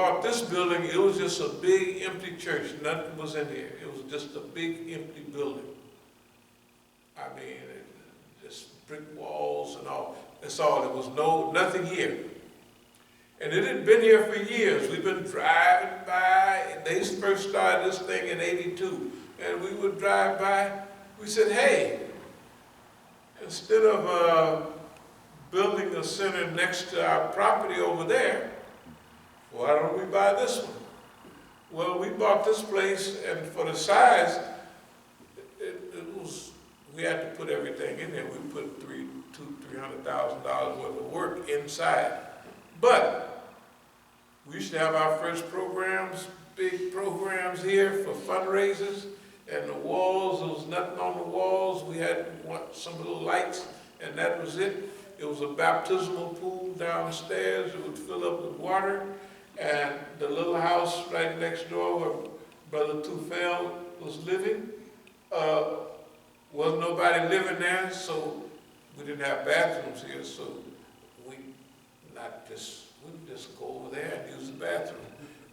bought this building, it was just a big empty church. Nothing was in here. It was just a big empty building. I mean, just brick walls and all. That's all. There was nothing here. And it had been here for years. We've been driving by, and they first started this thing in '82. And we would drive by, we said, hey, instead of building a center next to our property over there, why don't we buy this one? Well, we bought this place, and for the size, we had to put everything in there. We put $300,000 worth of work inside. But we used to have our first programs, big programs here for fundraisers, and the walls, there was nothing on the walls. We had some little lights, and that was it. It was a baptismal pool downstairs. It would fill up with water. And the little house right next door where Brother Tufayl was living, wasn't nobody living there, so we didn't have bathrooms here, so we'd just go over there and use the bathroom.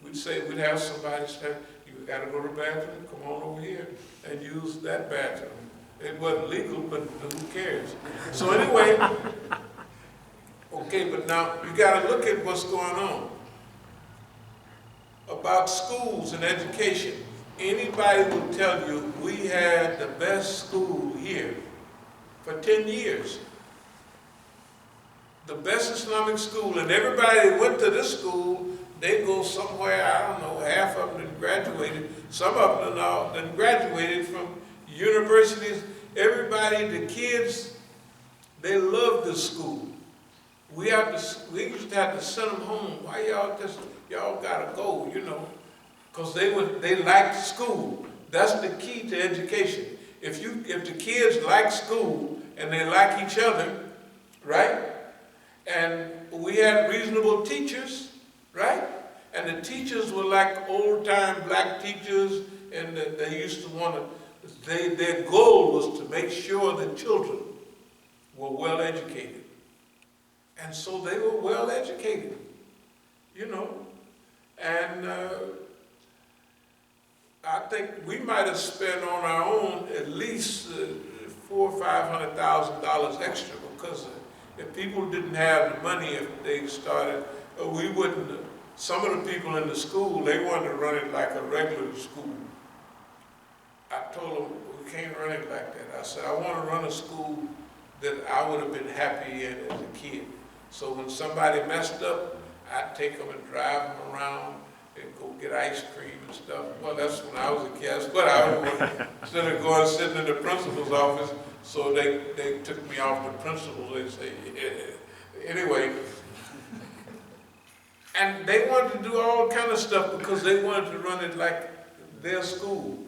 We'd have somebody say, you gotta go to the bathroom, come on over here and use that bathroom. It wasn't legal, but who cares? So anyway, okay, but now you gotta look at what's going on. About schools and education, anybody will tell you we had the best school here for 10 years. The best Islamic school, and everybody that went to this school, they go somewhere, I don't know, half of them done graduated, some of them done graduated from universities. Everybody, the kids, they love this school. We used to have to send them home. Why y'all gotta go, you know, because they liked school. That's the key to education. If the kids like school and they like each other, right? And we had reasonable teachers, right? And the teachers were like old-time black teachers, and they used to their goal was to make sure the children were well educated. And so they were well educated, you know. And I think we might have spent on our own at least $400,000 or $500,000 extra, because if people didn't have the money, if they started, we wouldn't. Some of the people in the school, they wanted to run it like a regular school. I told them, we can't run it like that. I said, I want to run a school that I would have been happy in as a kid. So when somebody messed up, I'd take them and drive them around and go get ice cream and stuff. Well, that's when I was a kid. That's what I would, instead of going sitting in the principal's office, so they took me off the principal. They say, yeah. Anyway. And they wanted to do all kind of stuff because they wanted to run it like their school.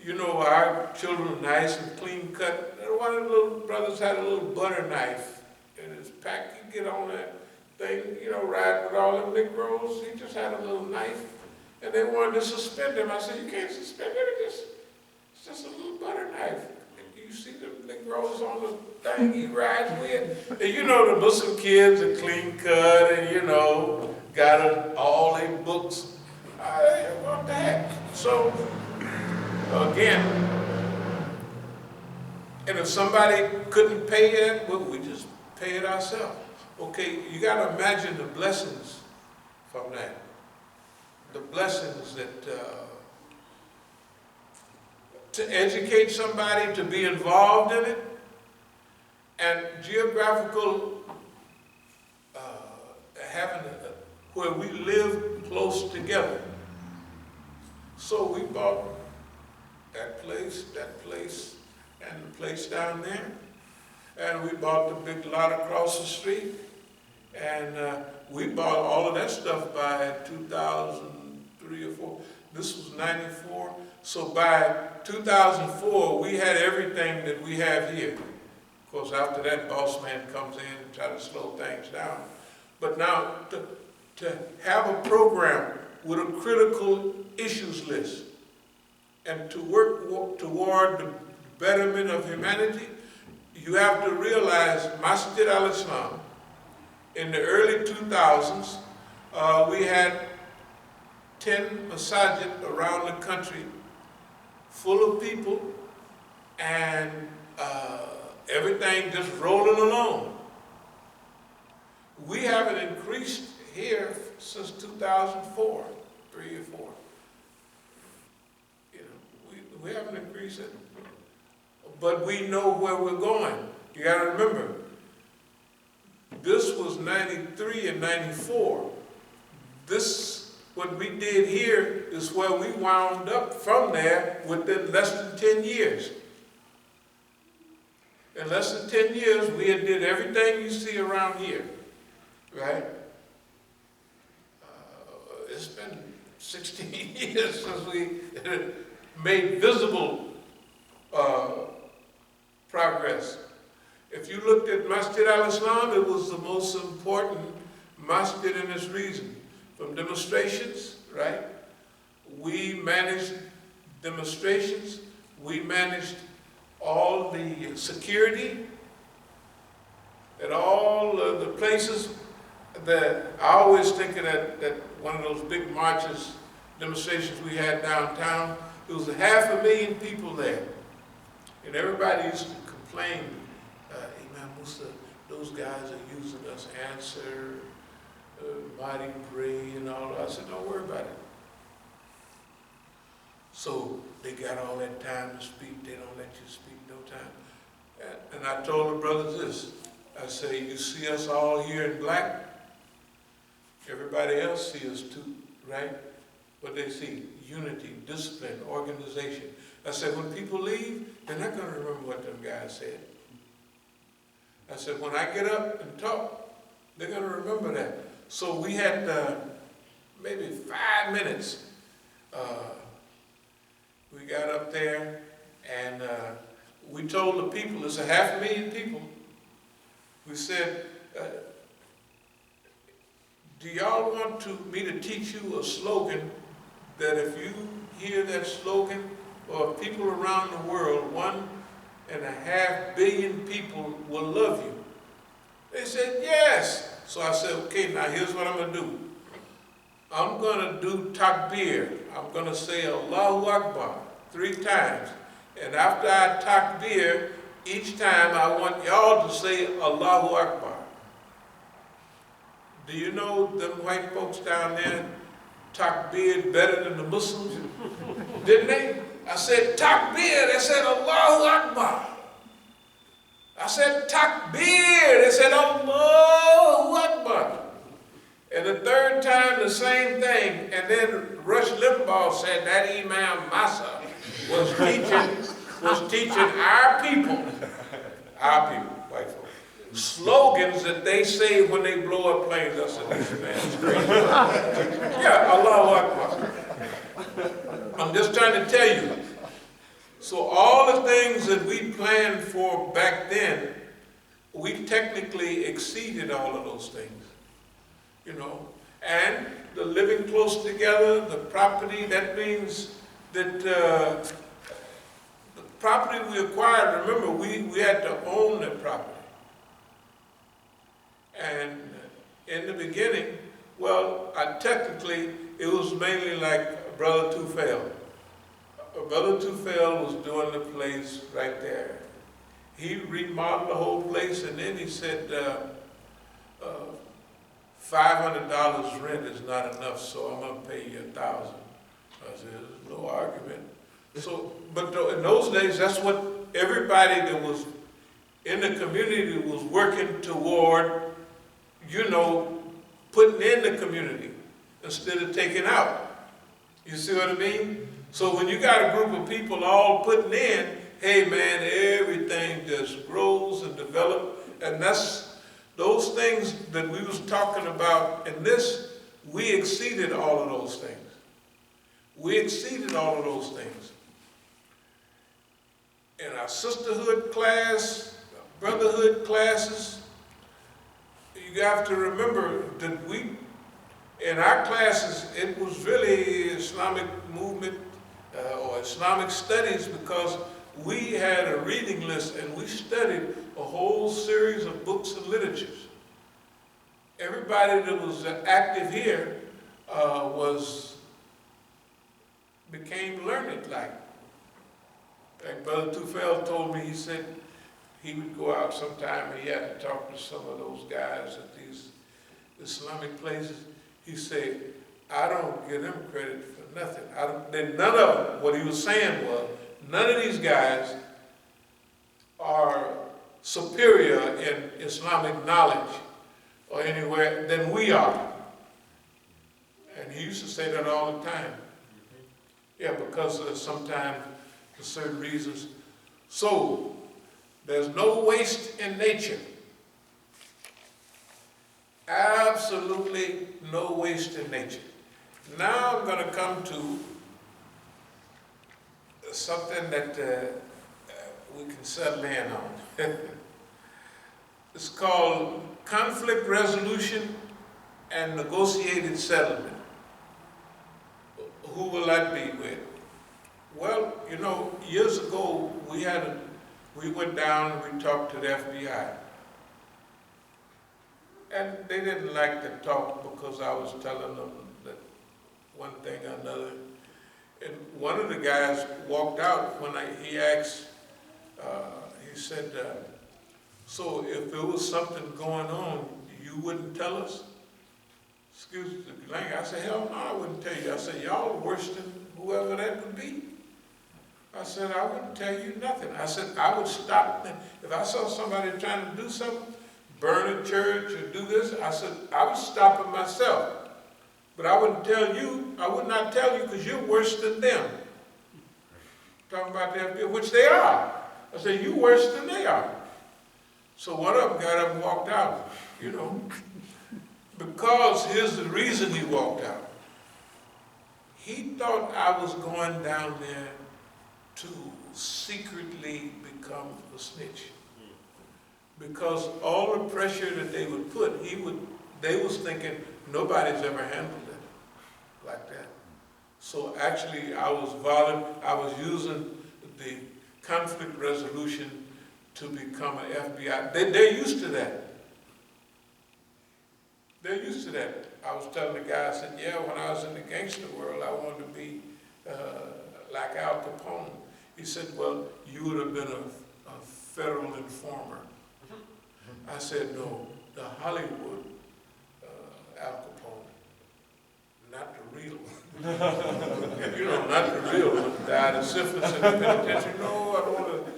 You know, our children were nice and clean cut. One of the little brothers had a little butter knife in his pack. You get on that thing, you know, ride with all them Negroes. He just had a little knife, and they wanted to suspend him. I said, you can't suspend him. It's just a little butter knife. And you see the Negroes on the thing he rides with. And you know, the Muslim kids are clean cut, and you know, got all their books. What the heck? So, again, and if somebody couldn't pay it, well, we just pay it ourselves. Okay, you got to imagine the blessings from that. The blessings that, to educate somebody, to be involved in it, and geographical, having where we live close together. So we bought that place, and the place down there. And we bought the big lot across the street. And we bought all of that stuff by 2003 or 4. This was 94. So by 2004, we had everything that we have here. Of course, after that, boss man comes in and tries to slow things down. But now, to have a program with a critical issues list and to work toward the betterment of humanity, you have to realize Masjid al-Islam, in the early 2000s, we had 10 masajid around the country, full of people, and everything just rolling along. We haven't increased here since 2004, 3 or 4. You know, we haven't increased it, but we know where we're going. You got to remember, this was 93 and 94. This, what we did here, is where we wound up from there within less than 10 years. In less than 10 years, we had did everything you see around here, right? It's been 16 years since we made visible progress. If you looked at Masjid al-Islam, it was the most important masjid in this region. From demonstrations, right? We managed demonstrations. We managed all the security at all of the places that I always think of that one of those big marches, demonstrations we had downtown. There was 500,000 people there. And everybody used to complain, Imam Musa, those guys are using us, Answer, Mighty Bray, and all that. I said, don't worry about it. So they got all that time to speak. They don't let you speak no time. And I told the brothers this. I say, you see us all here in black? Everybody else sees us too, right? But they see unity, discipline, organization. I said, when people leave, they're not going to remember what them guys said. I said, when I get up and talk, they're going to remember that. So we had maybe 5 minutes. We got up there and we told the people, it's 500,000 people. We said, do y'all want me to teach you a slogan that if you hear that slogan, or people around the world, 1.5 billion people will love you? They said, yes. So I said, okay, now here's what I'm going to do. I'm going to do takbir. I'm going to say Allahu Akbar 3 times. And after I takbir, each time I want y'all to say Allahu Akbar. Do you know them white folks down there takbir better than the Muslims? Didn't they? I said takbir, they said Allahu Akbar. I said takbir, they said Allahu Akbar. And the 3rd time the same thing. And then Rush Limbaugh said that Imam Musa was teaching our people, white folks, slogans that they say when they blow up planes. I said, this man's crazy. Yeah, Allahu Akbar. I'm just trying to tell you. So all the things that we planned for back then, we technically exceeded all of those things, you know. And the living close together, the property, that means that the property we acquired, remember, we had to own the property. And in the beginning, well, technically, it was mainly like Brother Tufayl. Brother Tufayl was doing the place right there. He remodeled the whole place, and then he said, $500 rent is not enough, so I'm going to pay you $1,000. I said, there's no argument. So, but in those days, that's what everybody that was in the community was working toward, you know, putting in the community instead of taking out. You see what I mean? So when you got a group of people all putting in, hey man, everything just grows and develops, and that's those things that we was talking about in this, we exceeded all of those things. We exceeded all of those things. In our sisterhood class, brotherhood classes, you have to remember that we, in our classes, it was really Islamic movement or Islamic studies, because we had a reading list and we studied a whole series of books and literatures. Everybody that was active here was like? And Brother Tufayl told me, he said he would go out sometime and he had to talk to some of those guys at these Islamic places. He said, I don't give them credit for nothing. None of them, what he was saying was, none of these guys are superior in Islamic knowledge or anywhere than we are. And he used to say that all the time. Yeah, because sometimes for certain reasons. So, there's no waste in nature. Absolutely no waste in nature. Now I'm going to come to something that we can settle in on. It's called conflict resolution and negotiated settlement. Who will that be with? Well, you know, years ago we went down and we talked to the FBI. And they didn't like to talk because I was telling them that one thing or another. And one of the guys walked out when he asked, he said, so if there was something going on, you wouldn't tell us? Excuse the language. I said, hell no, I wouldn't tell you. I said, y'all are worse than whoever that would be. I said, I wouldn't tell you nothing. I said, I would stop them. If I saw somebody trying to do something, burn a church or do this, I said, I would stop it myself. But I wouldn't tell you, I would not tell you because you're worse than them. Talking about the FBI, which they are. I said, you're worse than they are. So one of them got up and walked out, you know. Because here's the reason he walked out. He thought I was going down there to secretly become a snitch. Because all the pressure that they would put, they was thinking nobody's ever handled it like that. So actually I was using the conflict resolution to become an FBI. They're used to that. They're used to that. I was telling the guy, I said, yeah, when I was in the gangster world, I wanted to be like Al Capone. He said, well, you would have been a federal informer. I said, no, the Hollywood Al Capone, not the real one. You know, not the real one. Died of syphilis in the penitentiary. No, I don't want to.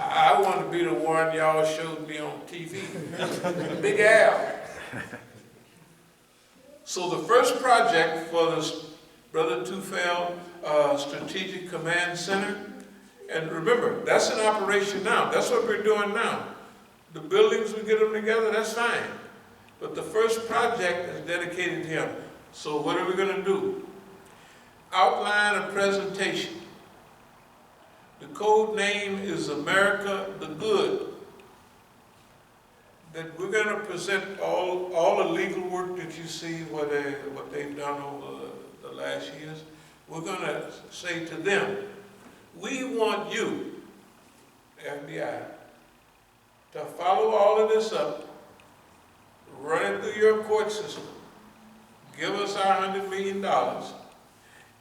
I want to be the one y'all showed me on TV. Big Al. So the first project for this Brother Tufayl Strategic Command Center, and remember, that's in operation now. That's what we're doing now. The buildings, we get them together, that's fine. But the first project is dedicated to him. So what are we going to do? Outline a presentation. The code name is America the Good. That we're going to present all the legal work that you see, what they've done over the last years. We're going to say to them, we want you, FBI, to follow all of this up, run it through your court system, give us our $100 million,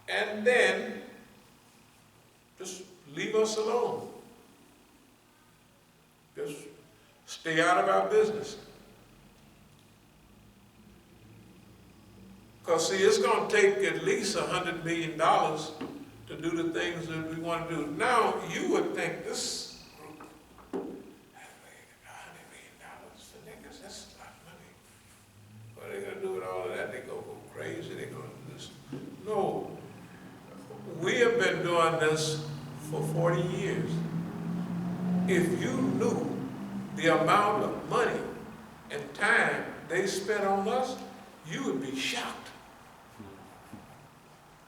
and then just leave us alone. Just stay out of our business. Because see, it's going to take at least $100 million to do the things that we want to do. Now, you would think this group, $100 million for niggas, that's a lot of money. What are they going to do with all of that? They're going to go crazy, they're going to do this. No, we have been doing this for 40 years. If you knew the amount of money and time they spent on us, you would be shocked.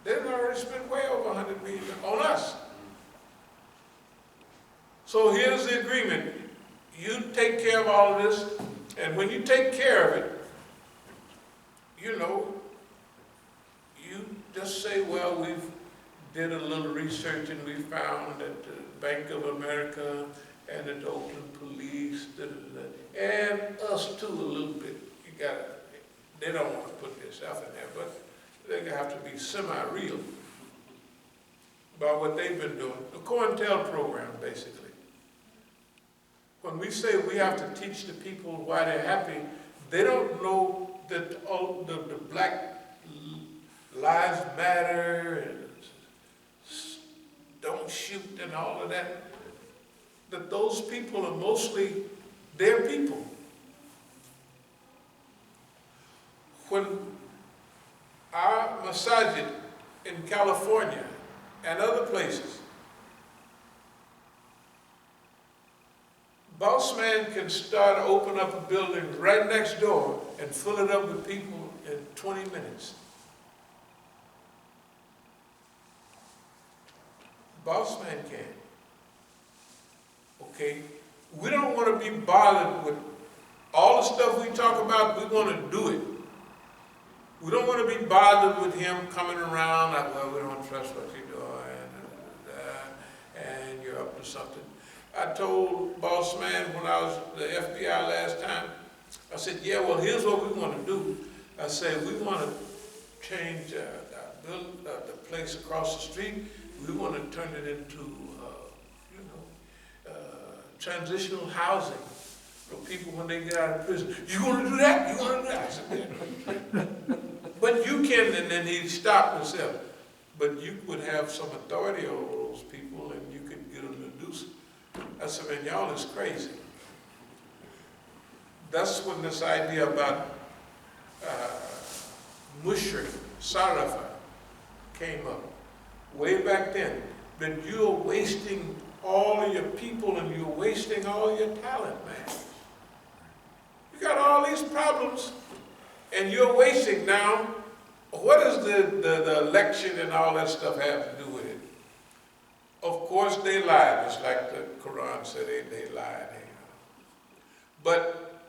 They've already spent way over $100 million on us. So here's the agreement. You take care of all of this, and when you take care of it, you know, you just say, well, we've did a little research and we found that the Bank of America and the Oakland Police, and us too a little bit. They don't want to put their stuff in there, but they have to be semi-real. about what they've been doing. The COINTEL program, basically. When we say we have to teach the people why they're happy, they don't know that all the Black Lives Matter and don't shoot and all of that, that those people are mostly their people. When our Masjid in California and other places, boss man can start to open up a building right next door and fill it up with people in 20 minutes. Boss man can. Okay? We don't want to be bothered with all the stuff we talk about. We want to do it. We don't want to be bothered with him coming around like, well, we don't trust what you're doing, and you're up to something. I told boss man when I was the FBI last time, I said, yeah, well, here's what we want to do. I said, we want to change the place across the street. We want to turn it into, transitional housing for people when they get out of prison. You want to do that? You want to do that? I said, but you can, and then he stopped himself. But you would have some authority over those people, and you could get them to do something. I said, man, y'all is crazy. That's when this idea about mushrik, sarafa, came up. Way back then, that you're wasting all of your people and you're wasting all your talent, man. You got all these problems and you're wasting. Now, what does the election and all that stuff have to do with it? Of course they lied, just like the Quran said they lied. But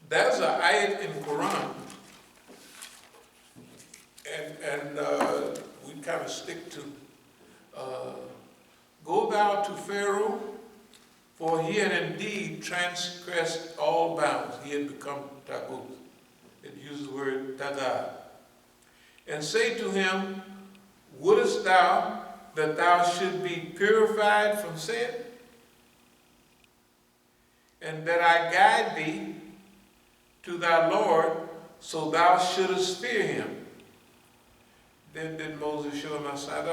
there's an ayat in Quran, and we kind of stick to, go thou to Pharaoh, for he had indeed transgressed all bounds. He had become tagut. It uses the word tada. And say to him, wouldest thou that thou should be purified from sin? And that I guide thee to thy Lord, so thou shouldest fear him. Then did Moses show him outside.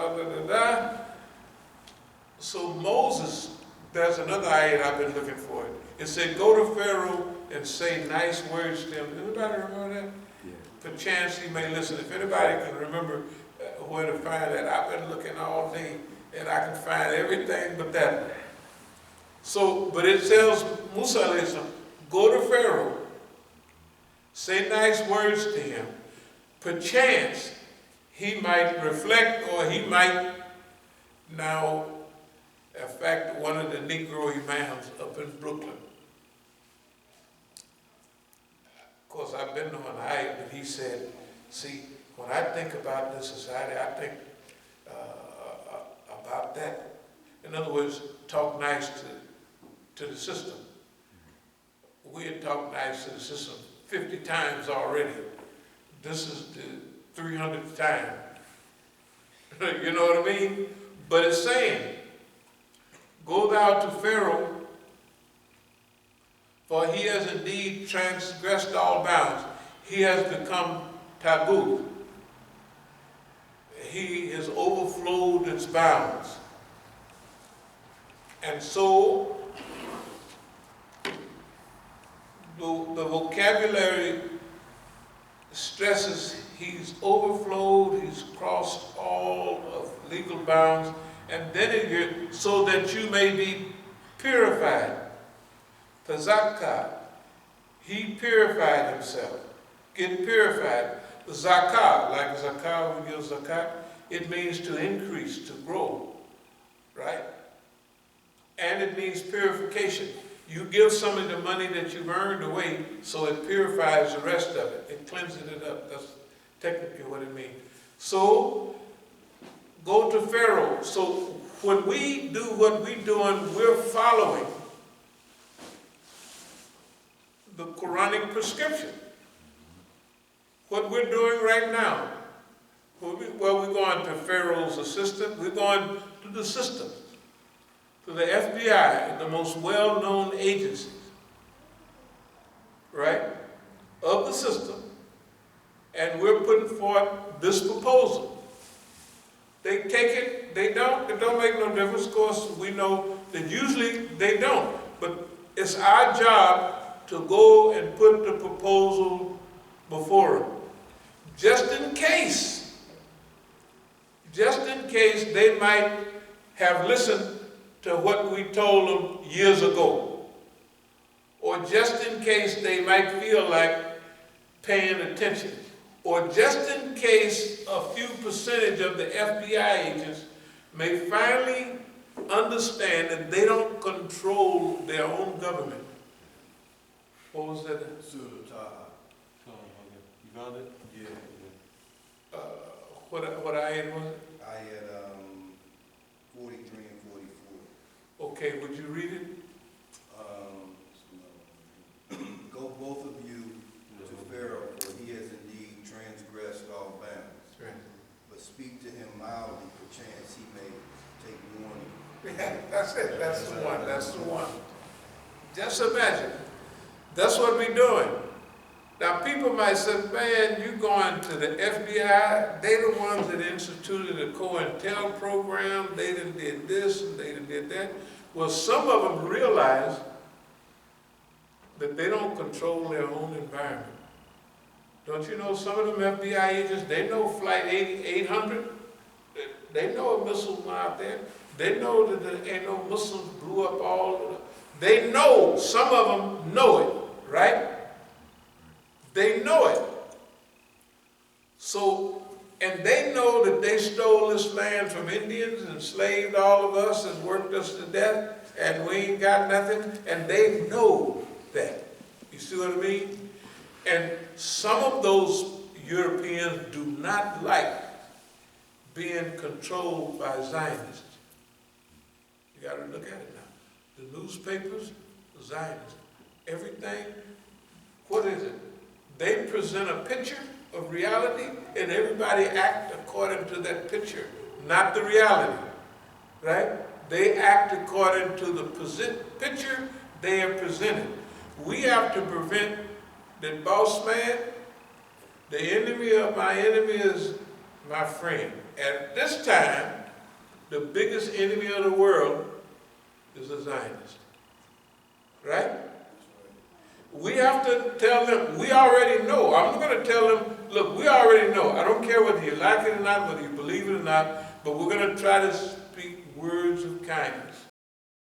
So Moses, there's another ayat I've been looking for. It said, go to Pharaoh and say nice words to him. Anybody remember that? Yeah. Perchance he may listen. If anybody can remember where to find that, I've been looking all day and I can find everything but that. So, but it tells Musa, go to Pharaoh, say nice words to him. Perchance he might reflect, or he might now, in fact, one of the Negro imams up in Brooklyn. Of course, I've been on the ayat, but he said, see, when I think about this society, I think about that. In other words, talk nice to the system. We had talked nice to the system 50 times already. This is the 300th time. You know what I mean? But it's saying, go thou to Pharaoh, for he has indeed transgressed all bounds. He has become tagut. He has overflowed its bounds. And so, the vocabulary stresses he's overflowed, he's crossed all of legal bounds, and then so that you may be purified. Tazakka, he purified himself. Get purified. Zakah, like zakah, we give zakat, it means to increase, to grow, right? And it means purification. You give some of the money that you've earned away, so it purifies the rest of it. It cleanses it up. That's technically what it means. So, go to Pharaoh. So, when we do what we're doing, we're following the Quranic prescription. What we're doing right now, Well, we're going to Pharaoh's assistant. We're going to the system, to the FBI, the most well-known agencies, right, of the system, and we're putting forth this proposal. They take it, they don't, it don't make no difference. Of course, we know that usually they don't, but it's our job to go and put the proposal before them. Just in case they might have listened to what we told them years ago. Or just in case they might feel like paying attention. Or just in case a few percentage of the FBI agents may finally understand that they don't control their own government. What was that? You found it? Yeah. What ayat was it? I had 43 and 44. Okay, would you read it? Go both of you to Pharaoh, for he has indeed transgressed all bounds. Right. But speak to him mildly, perchance he may take warning. Yeah, that's it. That's the one. That's the one. Just imagine. That's what we're doing. Now, people might say, man, you going to the FBI. They the ones that instituted the COINTEL program. They done did this and they done did that. Well, some of them realize that they don't control their own environment. Don't you know some of them FBI agents, they know Flight 800. They know a missile out there. They know that there ain't no Muslims blew up all of them. They know, some of them know it, right? They know it. So, and they know that they stole this land from Indians, enslaved all of us and worked us to death, and we ain't got nothing, and they know that. You see what I mean? And some of those Europeans do not like being controlled by Zionists. You got to look at it now. The newspapers, Zionists, everything, what is it? They present a picture of reality and everybody act according to that picture, not the reality, right? They act according to the picture they have presented. We have to prevent that boss man, the enemy of my enemy is my friend. At this time, the biggest enemy of the world is a Zionist, right? We have to tell them, we already know. I'm going to tell them, look, we already know. I don't care whether you like it or not, whether you believe it or not, but we're going to try to speak words of kindness.